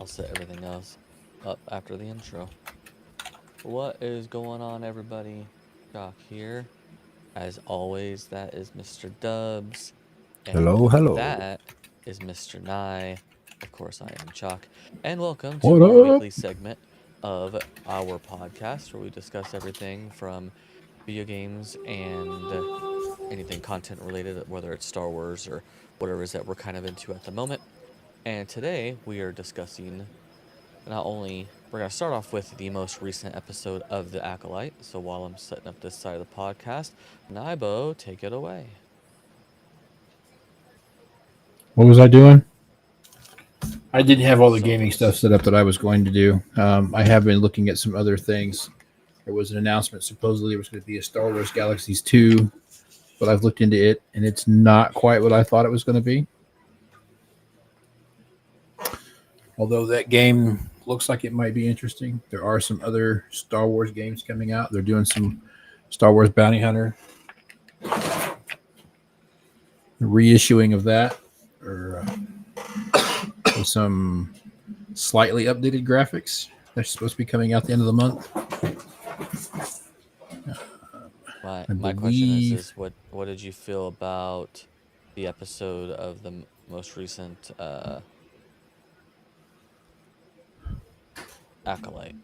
I'll set everything else up after the intro. What is going on, everybody? Jock here. As always, that is Mr. Dubs. And Hello, hello. that is Mr. Nye. Of course, I am Chalk. And welcome What to our up? weekly segment of our podcast where we discuss everything from video games and anything content related, whether it's Star Wars or whatever it is that we're kind of into at the moment. And today we are discussing not only, we're going to start off with the most recent episode of The Acolyte. So while I'm setting up this side of the podcast, Naibo, take it away. What was I doing? I did have all the Star gaming stuff Wars. set up that I was going to do. I have been looking at some other things. There was an announcement. Supposedly, there was going to be a Star Wars Galaxies 2, but I've looked into it, and it's not quite what I thought it was going to be. Although that game looks like it might be interesting. There are some other Star Wars games coming out. They're doing some Star Wars Bounty Hunter reissuing of that, or with some slightly updated graphics. They're supposed to be coming out the end of the month. My I my question believe. is what did you feel about the episode of the most recent Acolyte?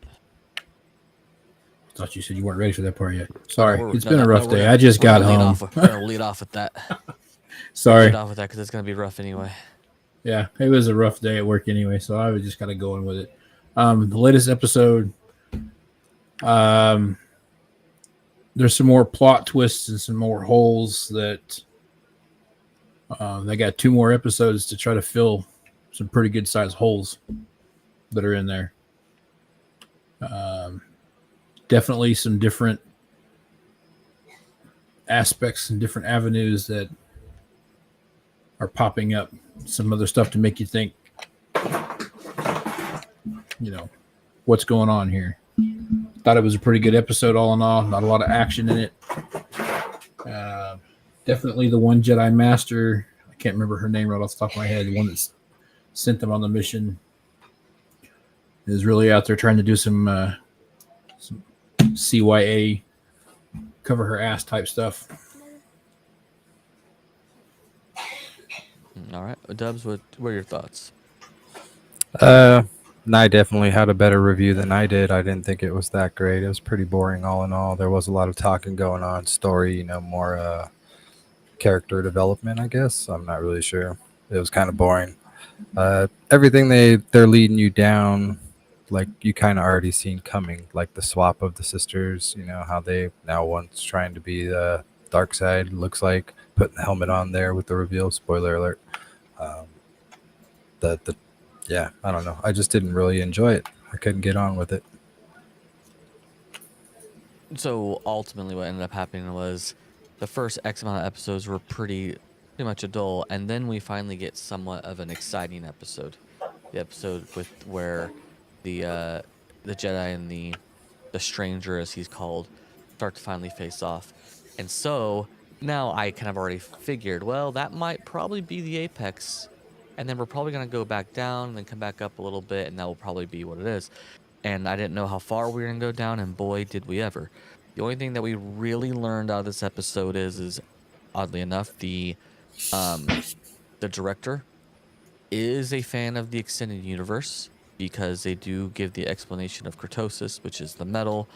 Thought you said you weren't ready for that part yet. Oh no, Sorry, we're it's no been a no no rough day. I just we're got gonna lead off home. with, we're gonna lead off with that. Lead Sorry. off with that because it's gonna be rough anyway. Yeah, it was a rough day at work anyway, so I was just kind of going with it. The latest episode, um, there's some more plot twists and some more holes that they got two more episodes to try to fill some pretty good sized holes that are in there. Um, Definitely some different aspects and different avenues that are popping up. Some other stuff to make you think, you know, what's going on here. Thought it was a pretty good episode all in all. Not a lot of action in it. Uh, Definitely the one Jedi Master. I can't remember her name right off the top of my head. The one that sent them on the mission is really out there trying to do some CYA cover her ass type stuff. All right, Dubs, what were your thoughts? Uh, Nye definitely had a better review than I did. I didn't think it was that great. It was pretty boring all in all. There was a lot of talking going on, story, more character development, I guess. I'm not really sure. It was kind of boring. Everything they're leading you down, like you kind of already seen coming, like the swap of the sisters. You know how they now one's trying to be the dark side. Looks like putting the helmet on there with the reveal. Spoiler alert. Um, the yeah, I don't know. I just didn't really enjoy it. I couldn't get on with it. So ultimately, what ended up happening was the first X amount of episodes were pretty much a dull, and then we finally get somewhat of an exciting episode. The episode with where the Jedi and the stranger, as he's called, start to finally face off. And so now I kind of already figured, well, that might probably be the apex. And then we're probably going to go back down and then come back up a little bit, and that will probably be what it is. And I didn't know how far we were going to go down, and boy, did we ever. The only thing that we really learned out of this episode is oddly enough, um, the director is a fan of the extended universe because they do give the explanation of kurtosis, which is the metal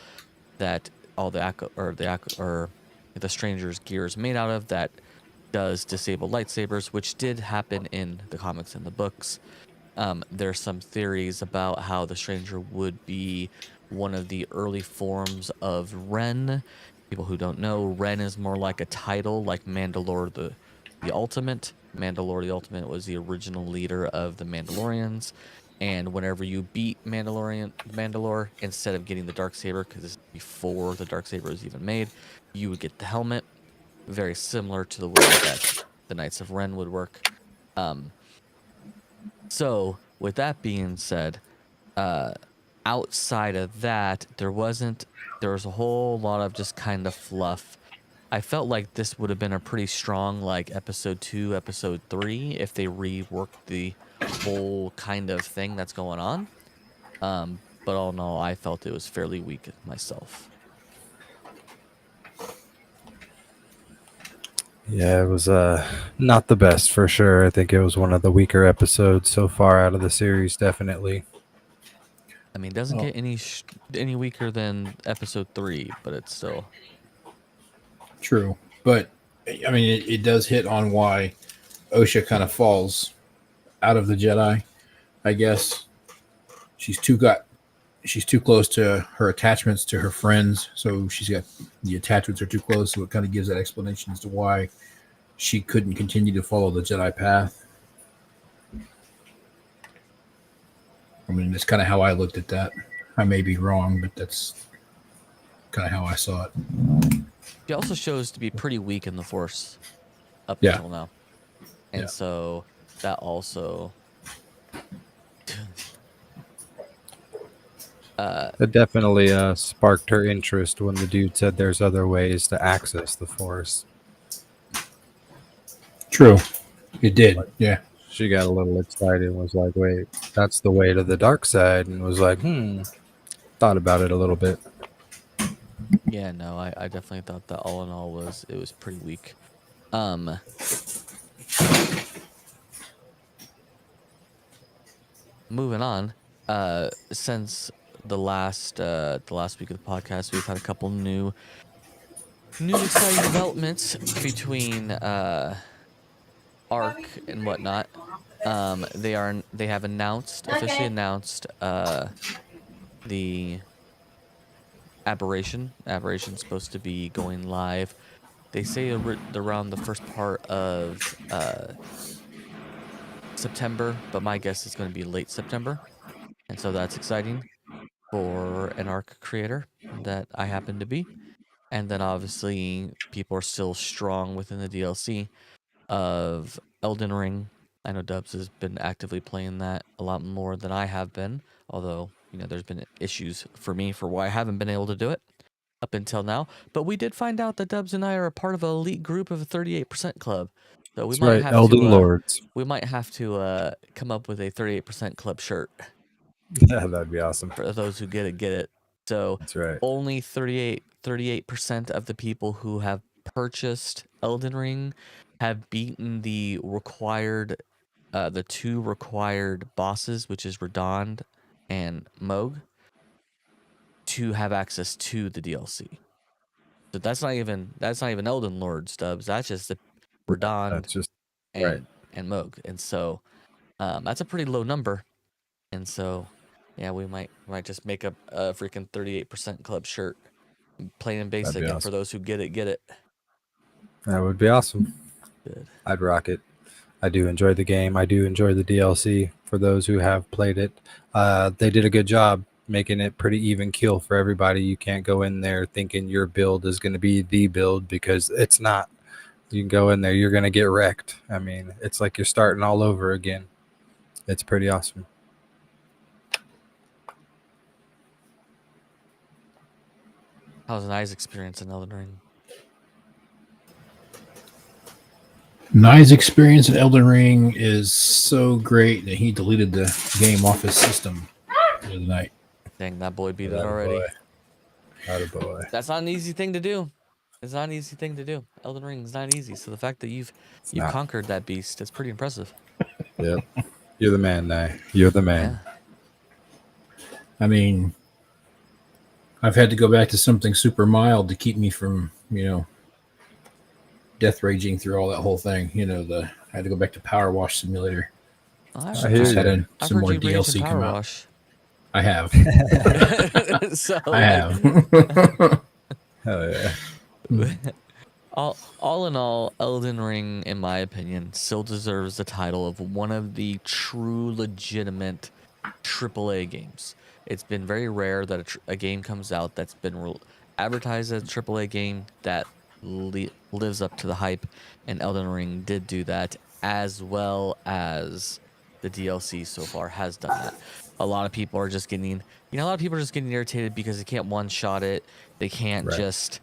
that all the stranger's gear is made out of that does disable lightsabers, which did happen in the comics and the books. There's some theories about how the stranger would be one of the early forms of Ren. People who don't know, Ren is more like a title, like Mandalore the Ultimate. Mandalore the Ultimate was the original leader of the Mandalorians. And whenever you beat Mandalore, instead of getting the Darksaber, because this is before the Darksaber was even made, you would get the helmet. Very similar to the way that the Knights of Ren would work. Um, so, with that being said, uh, outside of that, there was a whole lot of just kind of fluff. I felt like this would have been a pretty strong like episode 2, episode 3 if they reworked the whole kind of thing that's going on. But all in all, I felt it was fairly weak myself. Yeah, it was not the best for sure. I think it was one of the weaker episodes so far out of the series, definitely. I mean, it doesn't Oh. get any weaker than episode 3, but it's still True, but I mean, it does hit on why Osha kind of falls out of the Jedi. I guess she's too close to her attachments to her friends, so she's got the attachments are too close. So it kind of gives that explanation as to why she couldn't continue to follow the Jedi path. I mean, that's kind of how I looked at that. I may be wrong, but that's kind of how I saw it. She also shows to be pretty weak in the Force up Yeah. until now. And Yeah. so that also It definitely sparked her interest when the dude said there's other ways to access the Force. True, it did. Yeah. She got a little excited and was like, wait, that's the way to the dark side. And was like, thought about it a little bit. yeah, no, I definitely thought that all in all it was pretty weak. Moving on, since the last week of the podcast, we've had a couple new exciting developments between Arc and whatnot. They have officially announced the Aberration's supposed to be going live. They say around the first part of September, but my guess is going to be late September. And so that's exciting for an Arc creator that I happen to be. And then obviously people are still strong within the DLC of Elden Ring. I know Dubs has been actively playing that a lot more than I have been, although, there's been issues for me for why I haven't been able to do it up until now. But we did find out that Dubs and I are a part of an elite group of a 38% club. So we That's might right, have Elden to Lords. come up with a 38% club shirt Yeah, that'd be awesome. for those who get it. So That's right. only 38% of the people who have purchased Elden Ring have beaten the two required bosses, which is Radond and Moog, to have access to the DLC. So that's not even Elden Lord stubs. That's just the Radond That's just and Moog. And so that's a pretty low number. And so yeah, we might just make up a freaking 38% club shirt, plain and basic, and awesome. for those who get it. That would be awesome. Good. I'd rock it. I do enjoy the game. I do enjoy the DLC for those who have played it. They did a good job making it pretty even keel for everybody. You can't go in there thinking your build is going to be the build, because it's not. You can go in there, you're going to get wrecked. I mean, it's like you're starting all over again. It's pretty awesome. How was Nye's experience in Elden Ring? Nye's experience in Elden Ring is so great that he deleted the game off his system the other night. Dang, that boy beat it already. Attaboy. That's not an easy thing to do. It's not an easy thing to do. Elden Ring is not easy. So the fact that you've conquered that beast, it's pretty impressive. Yep. You're the man, Nye. You're the man. Yeah. I mean, I've had to go back to something super mild to keep me from, death raging through all that whole thing. I had to go back to Power Wash Simulator. I've So I just had some more you rage in DLC Power come out. Wash. I have. So, I have. Hell yeah. all in all, Elden Ring, in my opinion, still deserves the title of one of the true legitimate AAA games. It's been very rare that a game comes out that's been advertised as a AAA game that lives up to the hype, and Elden Ring did do that, as well as the DLC so far has done that. A lot of people are just getting irritated because they can't one-shot it. They can't just.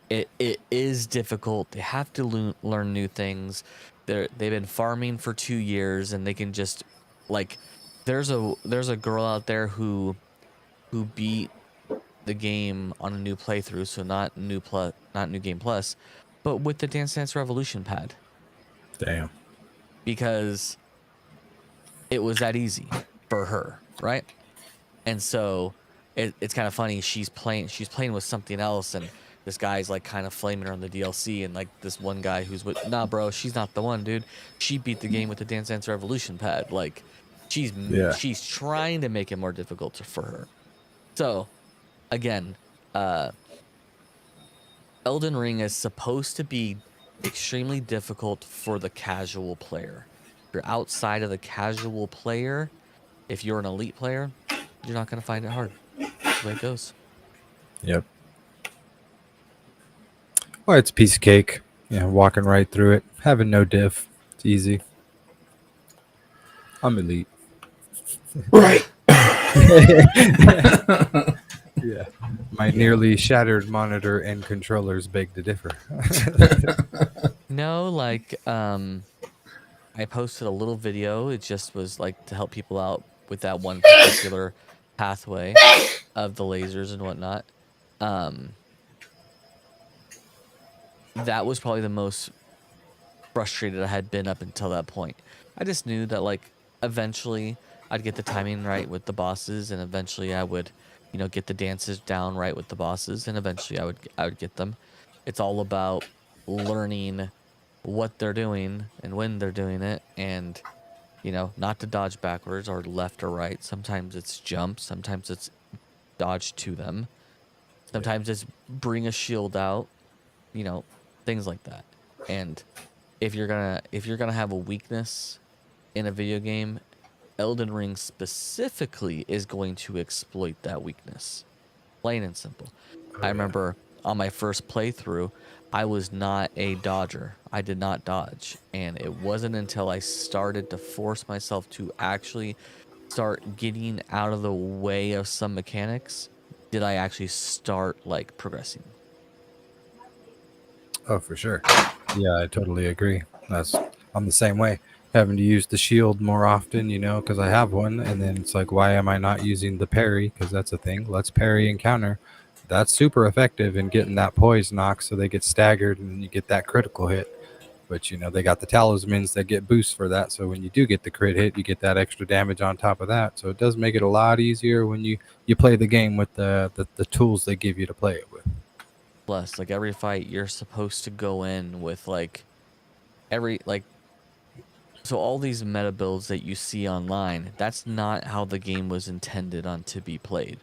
It is difficult. They have to learn new things. They've been farming for 2 years, and they can just Like, there's a girl out there who beat the game on a new playthrough, so not new game plus, but with the Dance Dance Revolution pad, Damn. because it was that easy for her, right? And so it's kind of funny. She's playing with something else, and this guy's like kind of flaming her on the DLC, and like this one guy who's with, nah, bro, she's not the one, dude. She beat the game with the Dance Dance Revolution pad. Like, Yeah. she's trying to make it more difficult for her. So again, Elden Ring is supposed to be extremely difficult for the casual player. If you're outside of the casual player, if you're an elite player, you're not going to find it hard. That's the way it goes. Yep. Well, it's a piece of cake. Yeah, walking right through it, having no diff. It's easy. I'm elite. Right. Yeah. My nearly shattered monitor and controllers beg to differ. No, like, I posted a little video. It just was like to help people out with that one particular pathway of the lasers and whatnot. That was probably the most frustrated I had been up until that point. I just knew that, like, eventually I'd get the timing right with the bosses, and eventually I would, get the dances down right with the bosses, and eventually I would get them. It's all about learning what they're doing and when they're doing it, and not to dodge backwards or left or right. Sometimes it's jump, sometimes it's dodge to them, sometimes it's bring a shield out, things like that. And if you're gonna have a weakness in a video game, Elden Ring specifically is going to exploit that weakness. Plain and simple. I remember on my first playthrough, I was not a dodger. I did not dodge. And it wasn't until I started to force myself to actually start getting out of the way of some mechanics did I actually start, like, progressing. Oh, for sure. Yeah, I totally agree. I'm the same way. Having to use the shield more often, because I have one, and then it's like, why am I not using the parry? Because that's a thing. Let's parry and counter. That's super effective in getting that poise knock, so they get staggered and you get that critical hit. But they got the talismans that get boosts for that, so when you do get the crit hit, you get that extra damage on top of that. So it does make it a lot easier when you play the game with the tools they give you to play it with. Plus, like, every fight you're supposed to go in with, like, so all these meta builds that you see online, that's not how the game was intended on to be played.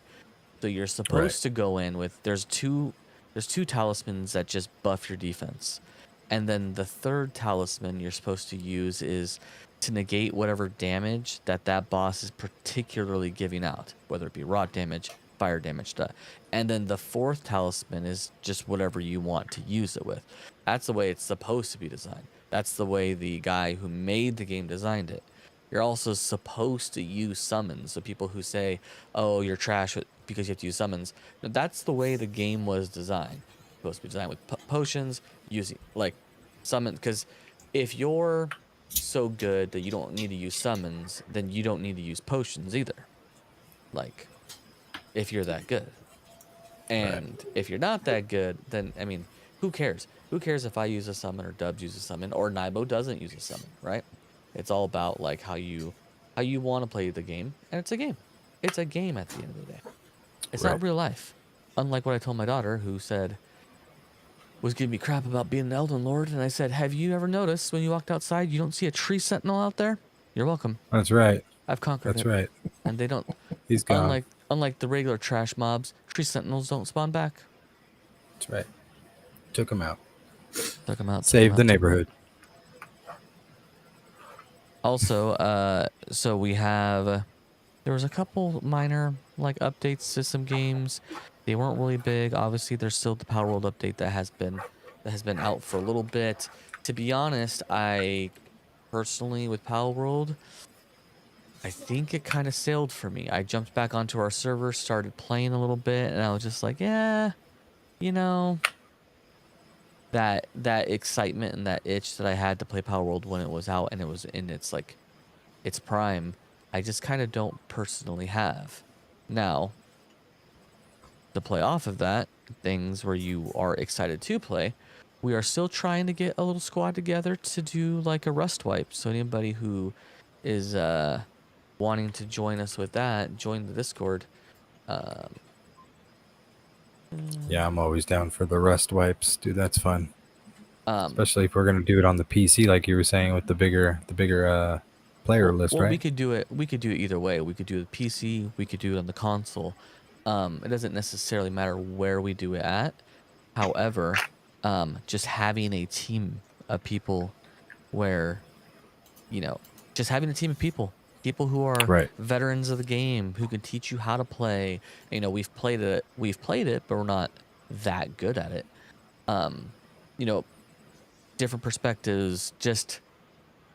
So you're supposed to go in with, there's two talismans that just buff your defense. And then the third talisman you're supposed to use is to negate whatever damage that boss is particularly giving out, whether it be rock damage, fire damage, stuff. And then the fourth talisman is just whatever you want to use it with. That's the way it's supposed to be designed. That's the way the guy who made the game designed it. You're also supposed to use summons. So people who say, "Oh, you're trash because you have to use summons," no, that's the way the game was designed. It's supposed to be designed with potions, using, like, summons. Because if you're so good that you don't need to use summons, then you don't need to use potions either. Like, if you're that good. And if you're not that good, then, I mean, who cares? Who cares if I use a summon or Dubs use a summon or Naibo doesn't use a summon, right? It's all about, like, how you want to play the game, and it's a game. It's a game at the end of the day. It's not real life. Unlike what I told my daughter, who was giving me crap about being an Elden Lord, and I said, "Have you ever noticed when you walked outside, you don't see a tree sentinel out there? You're welcome. That's right. I've conquered it." That's right. And they don't. He's gone. Unlike the regular trash mobs, tree sentinels don't spawn back. That's right. Took him out. Took them out. Saved the neighborhood. Also, so we have, there was a couple minor, like, updates to some games. They weren't really big. Obviously, there's still the Power World update that has been out for a little bit. To be honest, I personally, with Power World, I think it kind of sailed for me. I jumped back onto our server, started playing a little bit, and I was just like, yeah, that excitement and that itch that I had to play Power World when it was out and it was in its prime I just kind of don't personally have. Now, to play off of that, things where you are excited to play, we are still trying to get a little squad together to do like a rust wipe. So anybody who is wanting to join us with that, join the Discord. Um, Yeah, I'm always down for the rust wipes, dude. That's fun, um, especially if we're gonna do it on the PC, like you were saying, with the bigger player list, well, we right? could do it. We could do it either way. We could do it PC. We could do it on the console. It doesn't necessarily matter where we do it at. However, just having a team of people where, you know, just having a team of people who are Right. veterans of the game, who can teach you how to play. You know, we've played it, but we're not that good at it. Um, you know, different perspectives, just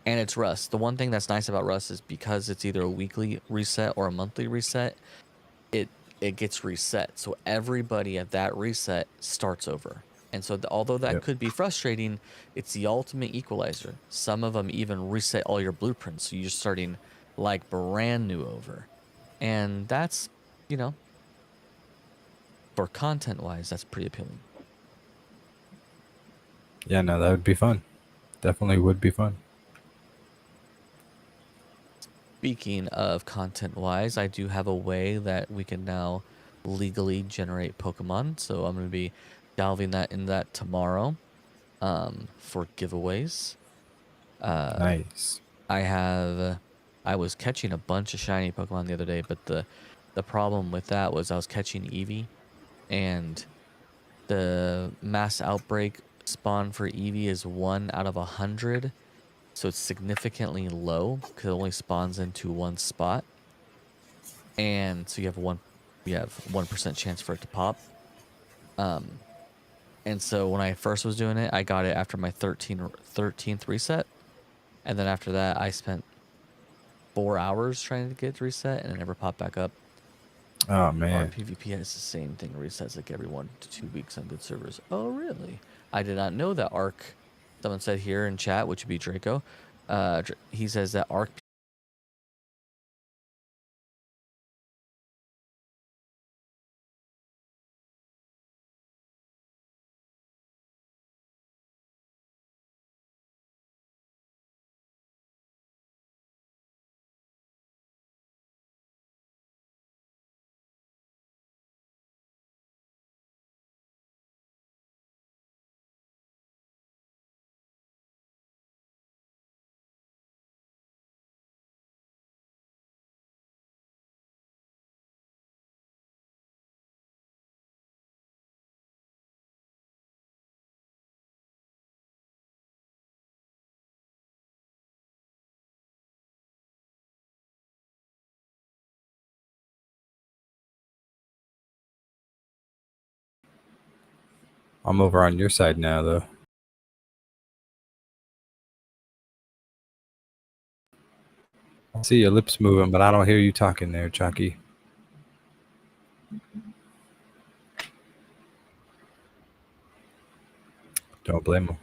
and it's Rust. The one thing that's nice about Rust is because it's either a weekly reset or a monthly reset, it it gets reset. So everybody at that reset starts over. And so although that Yep. could be frustrating, it's the ultimate equalizer. Some of them even reset all your blueprints, so you're starting like brand new over. And that's, you know, for content wise, that's pretty appealing. Yeah, no, that would be fun. Definitely would be fun. Speaking of content wise, I do have a way that we can now legally generate Pokemon. So I'm going to be delving in that tomorrow for giveaways. Nice. I was catching a bunch of shiny Pokemon the other day, but the problem with that was I was catching Eevee, and the mass outbreak spawn for Eevee is 1 out of 100. So it's significantly low because it only spawns into one spot. And so you have 1% chance for it to pop. And so when I first was doing it, I got it after my 13th reset. And then after that, I spent 4 hours trying to get it to reset, and it never popped back up. Oh Our man. PvP has the same thing, resets like every 1 to 2 weeks on good servers. Oh, really? I did not know that Arc. Someone said here in chat, which would be Draco. He says that Arc. I'm over on your side now, though. I see your lips moving, but I don't hear you talking there, Chucky. Don't blame him.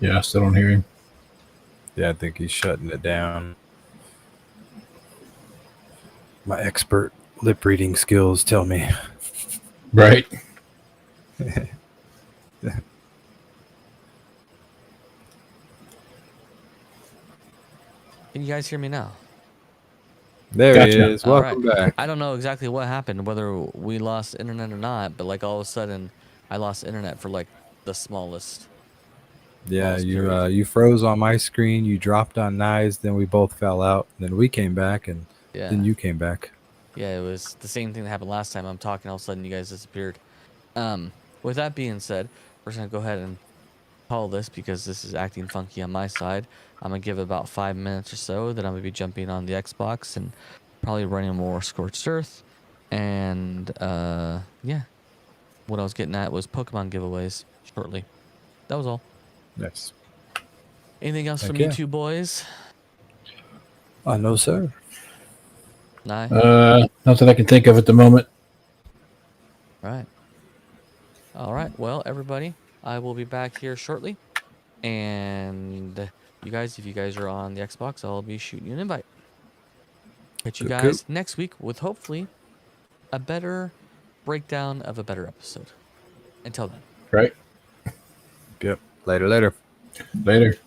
Yeah, I still don't hear him. Yeah, I think he's shutting it down. My expert lip reading skills tell me. Right. Can you guys hear me now? There he Gotcha. is. All right. Welcome back. I don't know exactly what happened, whether we lost internet or not, but like all of a sudden, I lost internet for like the smallest Yeah, period. you froze on my screen. You dropped on Nye's. Then we both fell out. Then we came back, and then Yeah. you came back. Yeah, it was the same thing that happened last time. I'm talking, all of a sudden you guys disappeared. With that being said, we're just gonna go ahead and call this because this is acting funky on my side. I'm gonna give it about 5 minutes or so. Then I'm gonna be jumping on the Xbox and probably running more Scorched Earth. And yeah, what I was getting at was Pokemon giveaways shortly. That was all. Yes. Anything else Heck from you yeah. two boys? No, sir. Nah. Not that I can think of at the moment. Right. All right. Well, everybody, I will be back here shortly. And you guys, if you guys are on the Xbox, I'll be shooting you an invite. Catch you Cool, guys next week with hopefully a better breakdown of a better episode. Until then. Right. Yep. Later. Later.